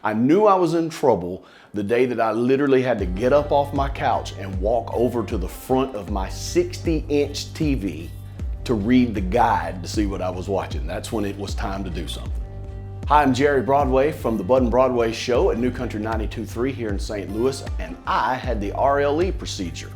I knew I was in trouble the day that I literally had to get up off my couch and walk over to the front of my 60-inch TV to read the guide to see what I was watching. That's when it was time to do something. Hi, I'm Jerry Broadway from the Bud and Broadway show at New Country 92.3 here in St. Louis, and I had the RLE procedure.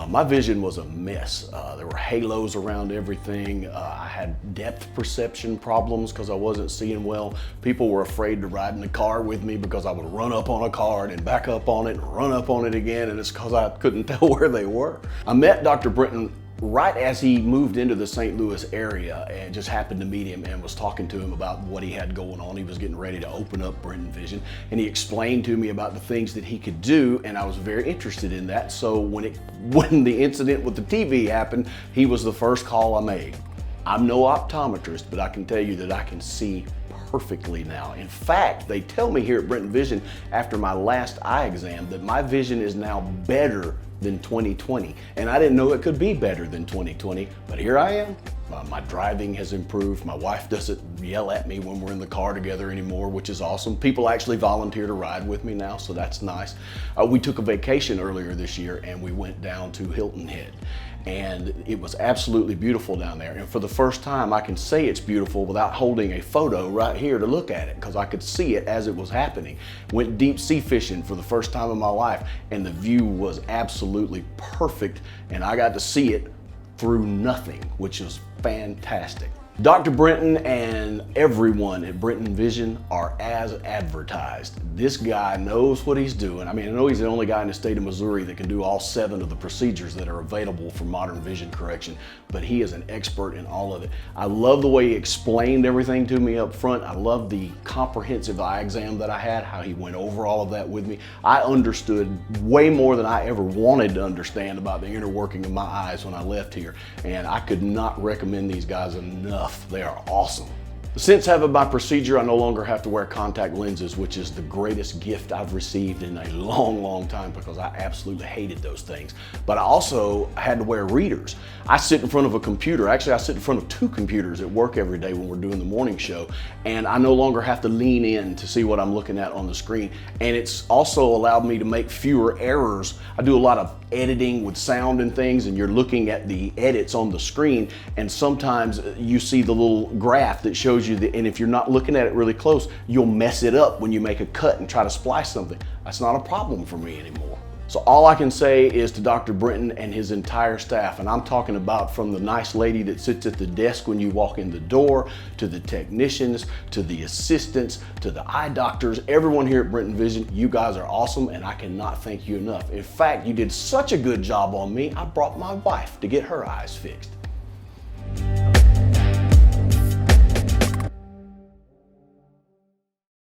My vision was a mess. There were halos around everything. I had depth perception problems because I wasn't seeing well. People were afraid to ride in the car with me because I would run up on a car and back up on it and run up on it again, and it's because I couldn't tell where they were. I met Dr. Brinton right as he moved into the St. Louis area and just happened to meet him and was talking to him about what he had going on. He was getting ready to open up Brinton Vision, and he explained to me about the things that he could do, and I was very interested in that. So when the incident with the TV happened, he was the first call I made. I'm no optometrist, but I can tell you that I can see perfectly now. In fact, they tell me here at Brinton Vision after my last eye exam that my vision is now better than 2020, and I didn't know it could be better than 2020, but here I am. My driving has improved. My wife doesn't yell at me when we're in the car together anymore, which is awesome. People actually volunteer to ride with me now, so that's nice. We took a vacation earlier this year and we went down to Hilton Head, and it was absolutely beautiful down there. And for the first time, I can say it's beautiful without holding a photo right here to look at it, because I could see it as it was happening. Went deep sea fishing for the first time in my life, and the view was absolutely perfect, and I got to see it through nothing, which was fantastic. Dr. Brinton and everyone at Brinton Vision are as advertised. This guy knows what he's doing. I mean, I know he's the only guy in the state of Missouri that can do all 7 of the procedures that are available for modern vision correction, but he is an expert in all of it. I love the way he explained everything to me up front. I love the comprehensive eye exam that I had, how he went over all of that with me. I understood way more than I ever wanted to understand about the inner working of my eyes when I left here, and I could not recommend these guys enough. They are awesome. Since having my procedure, I no longer have to wear contact lenses, which is the greatest gift I've received in a long, long time, because I absolutely hated those things. But I also had to wear readers. I sit in front of a computer. Actually, I sit in front of 2 computers at work every day when we're doing the morning show, and I no longer have to lean in to see what I'm looking at on the screen. And it's also allowed me to make fewer errors. I do a lot of editing with sound and things, and you're looking at the edits on the screen, and sometimes you see the little graph that shows you and if you're not looking at it really close, you'll mess it up when you make a cut and try to splice something. That's not a problem for me anymore. So all I can say is to Dr. Brinton and his entire staff, and I'm talking about from the nice lady that sits at the desk when you walk in the door, to the technicians, to the assistants, to the eye doctors, everyone here at Brinton Vision, you guys are awesome, and I cannot thank you enough. In fact, you did such a good job on me, I brought my wife to get her eyes fixed.